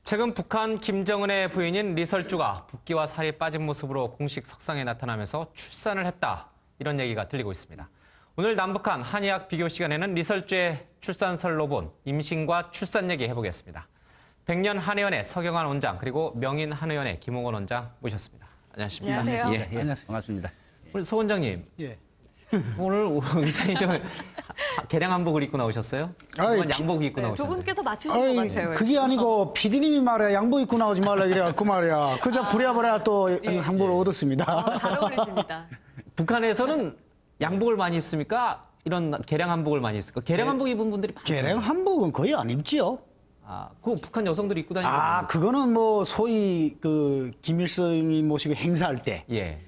최근 북한 김정은의 부인인 리설주가 붓기와 살이 빠진 모습으로 공식 석상에 나타나면서 출산을 했다. 이런 얘기가 들리고 있습니다. 오늘 남북한 한의학 비교 시간에는 리설주의 출산설로 본 임신과 출산 얘기 해보겠습니다. 백년 한의원의 서경환 원장 그리고 명인 한의원의 김홍원 원장 모셨습니다. 안녕하십니까? 안녕하세요. 예, 안녕하세요. 반갑습니다. 우리 서 원장님. 예. 오늘 의상이 좀 개량 한복을 입고 나오셨어요? 아이, 양복 입고 두 나오셨어요. 분께서 맞추신 것 같아요. 그게 아니고 피디님이 말이야 양복 입고 나오지 말라 그래야 그 말이야. 그저 부랴부랴 또 한복을 얻었습니다. 잘 어울리십니다. 북한에서는 양복을 많이 입습니까? 이런 개량 한복을 많이 입습니까? 개량 한복 입은 분들이 많아요. 개량 한복은 거의 안 입지요. 아, 그 북한 여성들이 입고 다니는 아, 그거는 뭐 소위 그 김일성이 모시고 행사할 때 예.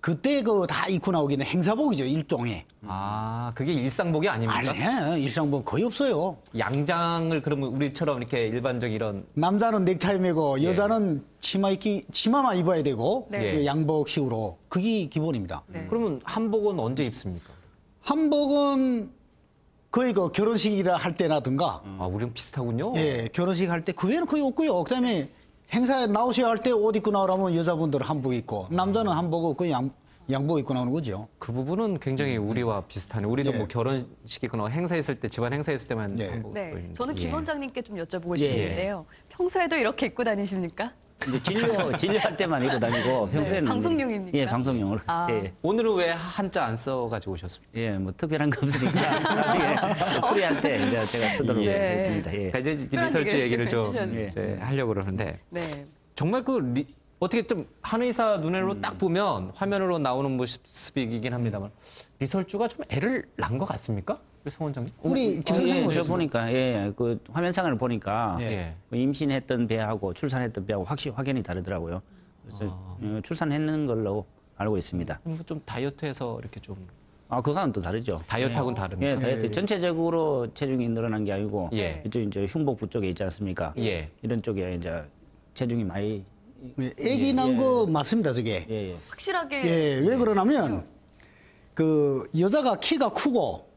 그때 그 다 입고 나오기는 행사복이죠, 일종의. 아, 그게 일상복이 아닙니까? 아니, 일상복 거의 없어요. 양장을 그러면 우리처럼 이렇게 일반적 이런 남자는 넥타이 매고 여자는 치마만 입어야 되고 네. 그 양복식으로 그게 기본입니다. 네. 그러면 한복은 언제 입습니까? 한복은 거의 그 결혼식이라 할 때라든가 아, 우리랑 비슷하군요. 예, 결혼식 할 때 그 외에는 거의 없고요. 그다음에 행사에 나오셔야 할 때 옷 입고 나오라면 여자분들은 한복 입고 남자는 한복은 그냥 양복 입고 나오는 거죠. 그 부분은 굉장히 우리와 비슷하네. 우리도 예. 뭐 결혼식이거나 행사 있을 때 집안 행사 있을 때만 예. 한복을 네, 입고 있는데. 저는 김 예. 원장님께 좀 여쭤보고 예. 싶은데요. 평소에도 이렇게 입고 다니십니까? 이제 진료할 때만 입고 다니고 평소에는 방송용입니까? 예, 방송용으로. 아. 예, 오늘은 왜 한자 안 써가지고 오셨습니까? 예, 뭐 특별한 거 없으니까 나중에 프리할 때 이제 제가 쓰도록 예. 하겠습니다. 예. 그러니까 이제 특별한 리설주 얘기를 좀 해주셔야죠. 이제 하려고 그러는데 네. 정말 어떻게 좀 한의사 눈으로 딱 보면 화면으로 나오는 모습이긴 합니다만 리설주가 좀 애를 낳은 것 같습니까? 우리 송 원장님? 우리 김 예, 선생님 저 오셨습니다. 보니까 그 화면상을 보니까 예. 그 임신했던 배하고 출산했던 배하고 확연히 다르더라고요. 그래서 출산했는 걸로 알고 있습니다. 뭐좀 다이어트해서 이렇게 좀 아, 그거는 또 다르죠. 다이어트하고는 예, 다릅니까? 예, 다이어트 전체적으로 체중이 늘어난 게 아니고 예. 이쪽 이제 흉복부 쪽에 있지 않습니까? 예. 이런 쪽에 이제 체중이 많이 애기 난 거 맞습니다, 저게. 예, 예. 확실하게 예, 왜 그러냐면 그 여자가 키가 크고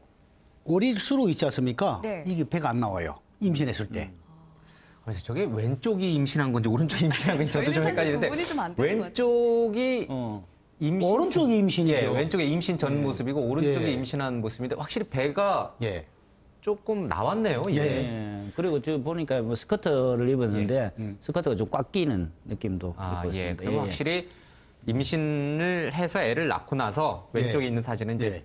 어릴수록 있지 않습니까? 네. 이게 배가 안 나와요. 임신했을 때. 그래서 저게 왼쪽이 임신한 건지 오른쪽이 임신한 건지 저도 좀 저희는 사실 헷갈리는데 구분이 좀안 되는 것 왼쪽이 임신 오른쪽이 임신이죠. 예, 왼쪽에 임신 전 모습이고 오른쪽이 예. 임신한 모습인데 확실히 배가 예. 조금 나왔네요. 이게. 예. 그리고 저 보니까 뭐 스커트를 입었는데 예. 스커트가 좀 꽉 끼는 느낌도 아, 있고 예. 있습니다. 그럼 확실히 임신을 해서 애를 낳고 나서 왼쪽에 예. 있는 사진은 이제 예.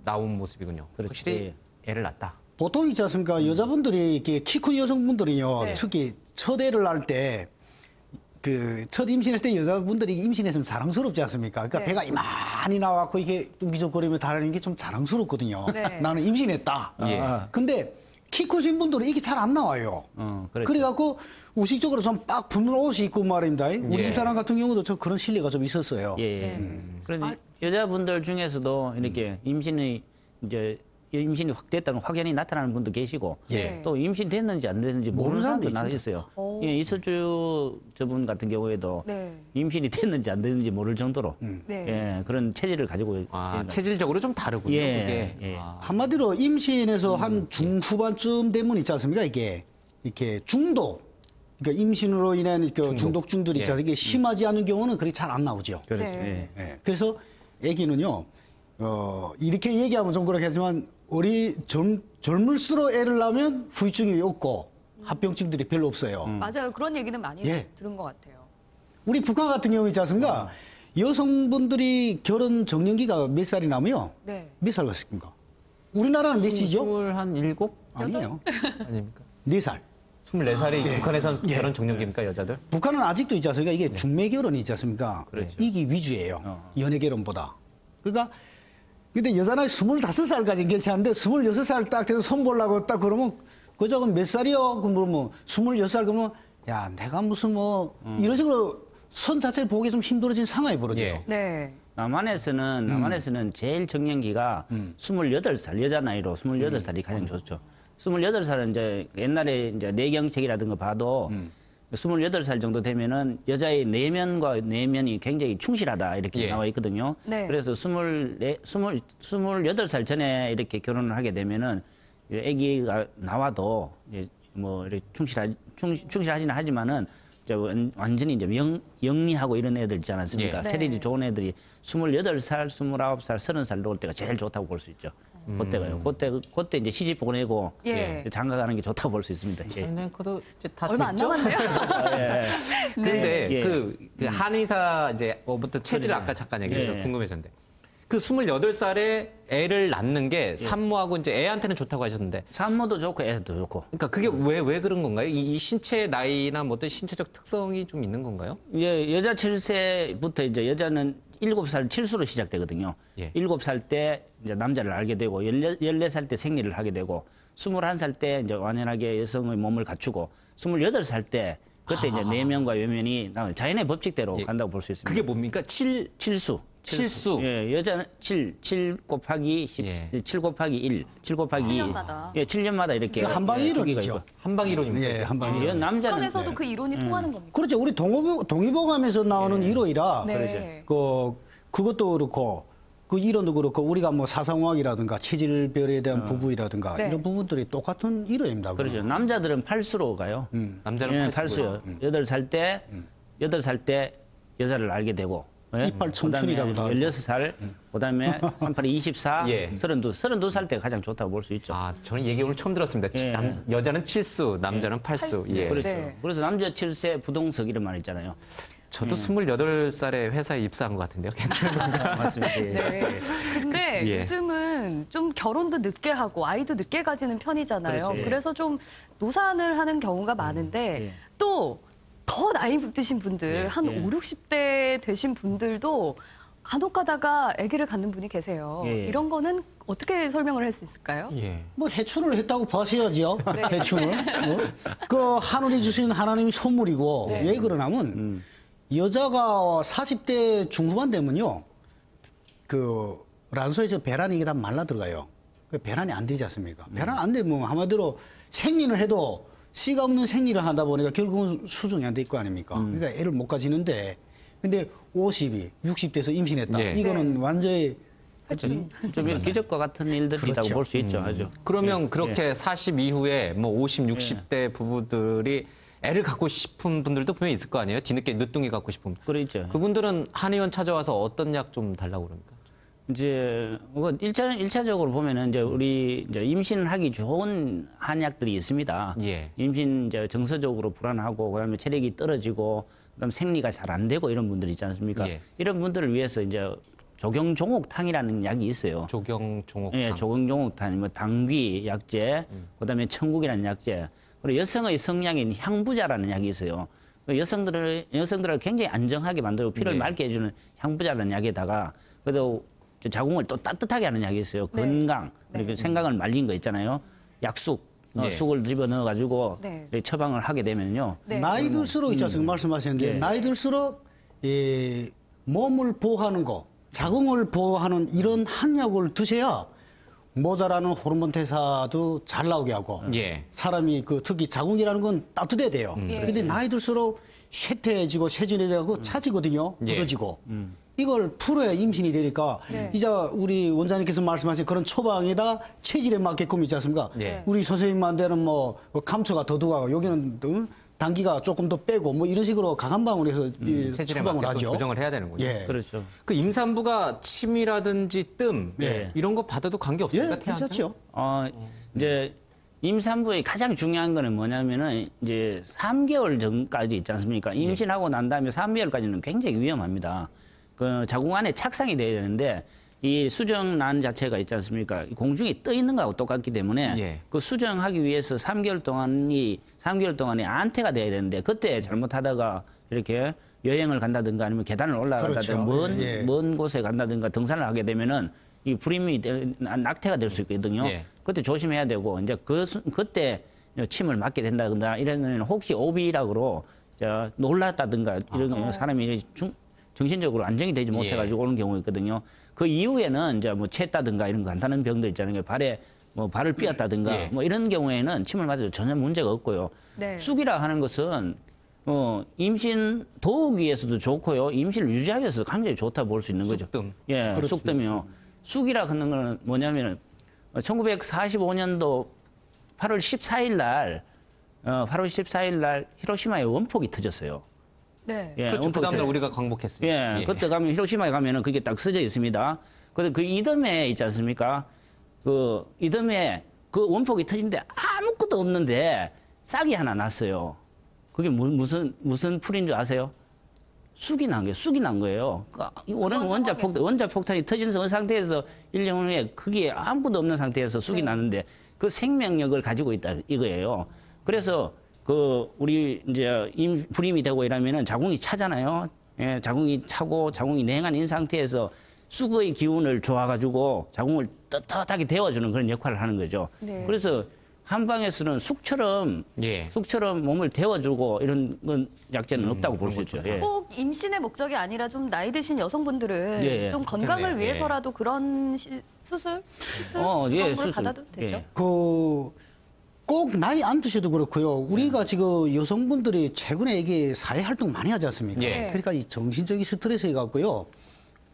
나온 모습이군요. 그렇지. 확실히 애를 낳았다. 보통 있지 않습니까? 여자분들이 이렇게 키 큰 여성분들이요. 네. 특히 첫 애를 낳을 때 그 첫 임신할 때 여자분들이 임신했으면 자랑스럽지 않습니까? 그러니까 네. 배가 이만히 나와갖고 이게 뚱기적거리며 다니는 게 좀 자랑스럽거든요. 네. 나는 임신했다. 예. 근데 키 크신 분들은 이게 잘 안 나와요. 그렇죠. 그래갖고 우식적으로 좀 빡 붙는 옷이 있고 말입니다. 우리 예. 집사람 같은 경우도 저 그런 실례가 좀 있었어요. 예. 네. 그런데 여자분들 중에서도 이렇게 임신이 확 됐다는 확연히 나타나는 분도 계시고 예. 또 임신됐는지 안 됐는지 모르는 사람도 나 있어요. 오. 예, 이슬주 저분 같은 경우에도 네. 임신이 됐는지 안 됐는지 모를 정도로 네. 예, 그런 체질을 가지고 아, 예, 체질적으로 좀 다르군요. 예, 그게. 예. 아, 한마디로 임신에서 한 중후반쯤 되면 있지 않습니까? 이게 이렇게 중독, 그러니까 임신으로 인한 그 중독증들이 있지 예. 않습니까? 이게 심하지 않은 경우는 그리 잘 안 나오죠. 그렇죠. 네. 예. 예. 그래서 아기는요, 이렇게 얘기하면 좀 그렇겠지만 젊을수록 애를 낳으면 후유증이 없고 합병증들이 별로 없어요. 맞아요. 그런 얘기는 많이 예. 들은 것 같아요. 우리 북한 같은 경우 있지 않습니까? 여성분들이 결혼 정년기가 몇 살이 나면요? 네. 몇 살 같습니까? 우리나라는 몇 시죠? 27? 아니에요. 아닙니까? 4살. 24살이 북한에선 예. 결혼 정년기입니까, 여자들? 북한은 아직도 있지 않습니까? 이게 중매 결혼이 있지 않습니까? 그렇죠. 이기 위주예요. 연애 결혼보다. 그러니까 근데 여자는 25살까지는 괜찮은데 26살 딱 돼서 손 보려고 딱 그러면 그 적은 몇 살이요? 그러면 26살 그러면 야, 내가 무슨 뭐 이런 식으로 선 자체를 보기 좀 힘들어진 상황이 벌어져요. 예. 네. 남한에서는 제일 정년기가 28살, 여자 나이로 28살이 가장 좋죠. 28살은 이제 옛날에 이제 내경책이라든가 봐도 28살 정도 되면은 여자의 내면과 내면이 굉장히 충실하다 이렇게 예. 나와 있거든요. 네. 그래서 28살 전에 이렇게 결혼을 하게 되면은 아기가 나와도 뭐 이렇게 충실하지는 하지만은 이제 완전히 이제 영리하고 이런 애들 있지 않습니까? 예. 체력이 네. 좋은 애들이 28살, 29살, 30살 놓을 때가 제일 좋다고 볼 수 있죠. 그때가요. 그때 이제 시집 보내고 예. 장가 가는 게 좋다고 볼 수 있습니다. 예. 차이나커도 이제 다 얼마 안 됐죠? 남았네요. 예. 그런데 예. 그 한의사 이제 뭐부터 체질 아까 잠깐 얘기해서 예. 궁금해졌는데 그 28살에 애를 낳는 게 산모하고 이제 애한테는 좋다고 하셨는데 산모도 좋고 애도 좋고. 그러니까 그게 왜 그런 건가요? 이 신체 나이나 뭐 어떤 신체적 특성이 좀 있는 건가요? 예, 여자 7세부터 이제 여자는 7살 칠수로 시작되거든요. 예. 7살 때 이제 남자를 알게 되고 14살 때 생리를 하게 되고 21살 때 이제 완연하게 여성의 몸을 갖추고 28살 때 그때 이제 내면과 외면이 자연의 법칙대로 예. 간다고 볼 수 있습니다. 그게 뭡니까? 칠수. 칠수. 예, 여자는 7 곱하기 10, 예. 7 곱하기 1, 7 곱하기 2. 7년마다. 예, 7년마다 이렇게. 한 방에 예, 이론이죠. 주기가 있고. 한방 이론입니다. 예, 한 방에. 예, 남자는 선에서도 그 이론이 통하는 겁니까? 그렇죠. 우리 동의보감에서 나오는 이론이라 네. 그것도 그렇고 그 이론도 그렇고 우리가 뭐 사상화학이라든가 체질별에 대한 부분이라든가 네. 이런 부분들이 똑같은 이론입니다. 그렇죠. 남자들은 8수로 가요. 남자는 예, 팔수고요. 8수요. 8살 때 여자를 알게 되고. 예? 이빨 청춘이라고도 하고. 16살, 그다음에 38에 24, 예. 32살 때 가장 좋다고 볼 수 있죠. 아, 저는 얘기 오늘 처음 들었습니다. 예. 여자는 7수, 남자는 8수. 예. 그렇죠. 네. 그래서 남자 7세 부동석 이런 말 있잖아요. 저도 28살에 회사에 입사한 것 같은데요. 괜찮은 건가요? 맞습니다. 예. 네. 근데 예. 요즘은 좀 결혼도 늦게 하고 아이도 늦게 가지는 편이잖아요. 그렇죠. 예. 그래서 좀 노산을 하는 경우가 많은데 예. 또 더 나이 드신 분들, 예. 한 예. 5, 60대 되신 분들도 간혹 가다가 아기를 갖는 분이 계세요. 예. 이런 거는 어떻게 설명을 할 수 있을까요? 예. 뭐 해출을 했다고 봐셔야죠. 네. 해출을. 그 하늘이 주신 하나님의 선물이고 네. 왜 그러냐면 여자가 40대 중후반 되면요. 그 란소에서 배란이 이게 다 말라 들어가요. 그 배란이 안 되지 않습니까? 배란 안 되면 한마디로 생리를 해도 씨가 없는 생리를 하다 보니까 결국은 수정이 안 돼 있고 아닙니까? 그러니까 애를 못 가지는데 근데 50이 60대에서 임신했다. 예. 이거는 완전히 좀 이런 기적과 같은 일들이라고 그렇죠. 볼 수 있죠. 아주. 그러면 그렇게 40 이후에 뭐 50, 60대 부부들이 애를 갖고 싶은 분들도 분명히 있을 거 아니에요? 뒤늦게 늦둥이 갖고 싶은. 그렇죠. 그분들은 한의원 찾아와서 어떤 약 좀 달라고 그럽니까? 이제 뭐 일차적으로 보면은 이제 우리 이제 임신을 하기 좋은 한약들이 있습니다. 예. 임신 이제 정서적으로 불안하고 그다음에 체력이 떨어지고 그다음 생리가 잘 안 되고 이런 분들 있지 않습니까? 예. 이런 분들을 위해서 이제 조경종옥탕이라는 약이 있어요. 조경종옥탕. 예, 조경종옥탕, 뭐 당귀 약재, 그다음에 천국이라는 약재, 그리고 여성의 성향인 향부자라는 약이 있어요. 그 여성들을 굉장히 안정하게 만들고 피를 네. 맑게 해주는 향부자라는 약에다가 그래도 자궁을 또 따뜻하게 하는 약이 있어요. 네. 건강, 그리고 생강을 말린 거 있잖아요. 약쑥, 예. 쑥을 집어 넣어가지고 네. 처방을 하게 되면요. 네. 나이 들수록 있지 않습니까? 말씀하셨는데 예. 나이 들수록 몸을 보호하는 거, 자궁을 보호하는 이런 한약을 드셔야 모자라는 호르몬 대사도 잘 나오게 하고 예. 사람이 그 특히 자궁이라는 건 따뜻해야 돼요. 예. 근데 나이 들수록 쇠퇴해지고 쇠진해지고 차지거든요. 예. 굳어지고. 이걸 풀어야 임신이 되니까 네. 이제 우리 원장님께서 말씀하신 그런 처방에다 체질에 맞게끔 있지 않습니까? 예. 우리 선생님한테는 뭐 감초가 더 들어가고 여기는 단기가 조금 더 빼고 뭐 이런 식으로 강한 방으로 해서 이 체질에 처방을 맞게 또 하죠. 조정을 해야 되는군요. 예. 그렇죠. 그 임산부가 침이라든지 뜸 예. 이런 거 받아도 관계 없습니까? 예, 태아한테는? 괜찮죠. 이제 임산부의 가장 중요한 거는 뭐냐면은 이제 3개월 전까지 있지 않습니까? 임신하고 난 다음에 3개월까지는 굉장히 위험합니다. 그 자궁 안에 착상이 돼야 되는데 이 수정란 자체가 있지 않습니까? 공중에 떠 있는 거하고 똑같기 때문에 예. 그 수정하기 위해서 3개월 동안에 안태가 돼야 되는데 그때 잘못하다가 이렇게 여행을 간다든가 아니면 계단을 올라간다든가 그렇죠. 예. 먼 곳에 간다든가 등산을 하게 되면은 이 불임이 낙태가 될 수 있거든요. 예. 그때 조심해야 되고 이제 그때 침을 맞게 된다든가 이러면 혹시 오비락으로 놀랐다든가 이런 사람이 정신적으로 안정이 되지 못해가지고 오는 경우가 있거든요. 그 이후에는 이제 뭐 채다든가 이런 간단한 병들 있잖아요. 발에 뭐 발을 삐었다든가 예. 뭐 이런 경우에는 침을 맞아도 전혀 문제가 없고요. 네. 쑥이라 하는 것은 임신 도우기 위해서도 좋고요. 임신을 유지하기 위해서 굉장히 좋다 볼 수 있는 거죠. 쑥뜸. 예, 그렇죠. 쑥뜸이요. 쑥이라 하는 거는 뭐냐면은 1945년도 8월 14일 날 8월 14일 날 히로시마에 원폭이 터졌어요. 네. 예, 그렇죠. 그 원폭이 다음날 터- 우리가 광복했습니다. 예, 그때 가면 히로시마에 가면은 그게 딱 쓰여 있습니다. 그래서 그 이듬해 있지 않습니까? 그 이듬해 그 원폭이 터진데 아무것도 없는데 싹이 하나 났어요. 그게 무슨 풀인 줄 아세요? 쑥이 난 거예요. 쑥이 난 거예요. 그러니까 오랜 원자폭탄이 터진 상태에서 1년 후에 그게 아무것도 없는 상태에서 쑥이 났는데 그 생명력을 가지고 있다 이거예요. 그래서 그 우리 이제 불임이 되고 이러면은 자궁이 차잖아요. 예, 자궁이 차고 자궁이 냉한 인 상태에서 쑥의 기운을 줘가지고 자궁을 떳떳하게 데워주는 그런 역할을 하는 거죠. 네. 그래서 한방에서는 쑥처럼 예. 쑥처럼 몸을 데워주고 이런 건 약재는 없다고 볼 수 있죠. 예. 꼭 임신의 목적이 아니라 좀 나이 드신 여성분들은 예, 예. 좀 건강을 그렇겠네. 위해서라도 그런 수술 예, 그런 걸 수술. 받아도 되죠. 예. 꼭 나이 안 드셔도 그렇고요. 우리가 지금 여성분들이 최근에 이게 사회 활동 많이 하지 않습니까? 예. 그러니까 이 정신적인 스트레스 갖고요.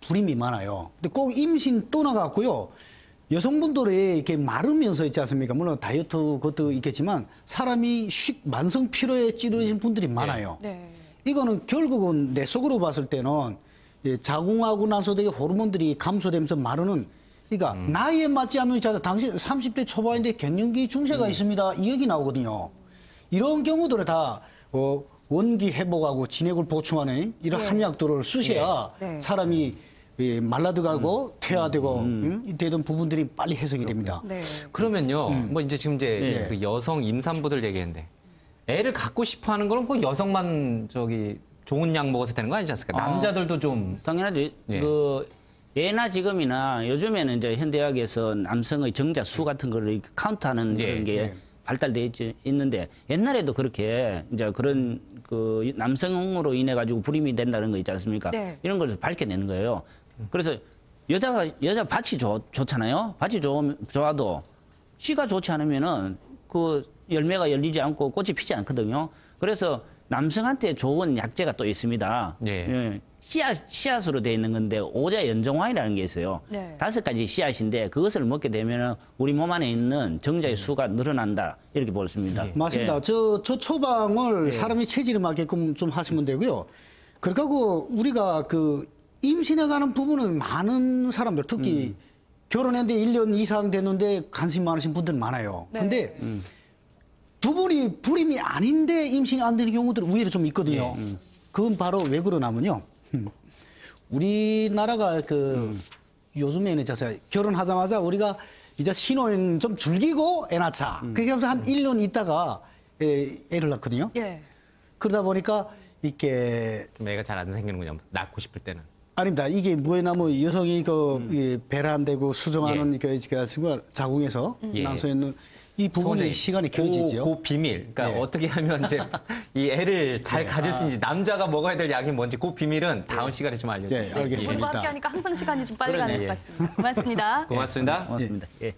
불임이 많아요. 근데 꼭 임신 또 나갔고요. 여성분들이 이렇게 마르면서 있지 않습니까? 물론 다이어트 것도 있겠지만 사람이 만성 피로에 찌르신 분들이 많아요. 네. 이거는 결국은 내 속으로 봤을 때는 자궁하고 나서 되게 호르몬들이 감소되면서 마르는 그러니까 나이에 맞지 않는 자 당신 30대 초반인데 갱년기 중세가 있습니다. 이 얘기 나오거든요. 이런 경우들은 다 원기 회복하고 진액을 보충하는 이런 한약들을 쓰셔야 네. 사람이 말라들어가고 퇴화되고 되던 부분들이 빨리 해석이 됩니다. 네. 그러면요, 뭐 이제 지금 이제 그 여성 임산부들 얘기했는데 애를 갖고 싶어 하는 거는 꼭 여성만 좋은 약 먹어서 되는 거 아니지 않습니까? 남자들도 좀 당연하죠. 예. 그 예나 지금이나 요즘에는 이제 현대학에서 남성의 정자 수 같은 거를 카운트하는 예, 그런 게 예. 발달돼 있는데 옛날에도 그렇게 이제 그런 그 남성으로 인해 가지고 불임이 된다는 거 있지 않습니까? 네. 이런 걸 밝혀내는 거예요. 그래서 여자 밭이 좋잖아요. 밭이 좋아도 씨가 좋지 않으면은 그 열매가 열리지 않고 꽃이 피지 않거든요. 그래서 남성한테 좋은 약재가 또 있습니다. 예. 씨앗으로 되어 있는 건데 오자 연정화이라는 게 있어요. 네. 5가지 씨앗인데 그것을 먹게 되면 우리 몸 안에 있는 정자의 수가 늘어난다 이렇게 볼 수 있습니다. 맞습니다. 예. 저 처방을 사람이 체질에 맞게끔 좀 하시면 되고요. 그렇고 우리가 그 임신해가는 부분은 많은 사람들 특히 결혼했는데 1년 이상 됐는데 관심 많으신 분들 많아요. 네. 근데 부분이 불임이 아닌데 임신이 안 되는 경우들 의외로 좀 있거든요. 그건 바로 왜 그러냐면요. 우리나라가 요즘에는 진짜 결혼하자마자 우리가 이제 신혼여행 좀 즐기고 애 낳자. 그렇게 하면서 한 1년 있다가 애를 낳거든요. 예. 그러다 보니까 이렇게 좀 애가 잘 안 생기는군요. 낳고 싶을 때는. 아닙니다. 이게 뭐냐면 여성이 배를 안 대고 수정하는 그 자궁에서 예. 나서 있는 이 부분이 선생님, 시간이 길어지죠. 그 비밀. 그러니까 예. 어떻게 하면 이제 이 애를 잘 가질 수 있는지 남자가 먹어야 될 약이 뭔지 그 비밀은 다음 시간에 좀 알려주세요. 예, 알겠습니다. 두 분과 함께 하니까 항상 시간이 좀 빨리 그러네, 가는 것 같습니다. 고맙습니다. 고맙습니다. 고맙습니다. 예.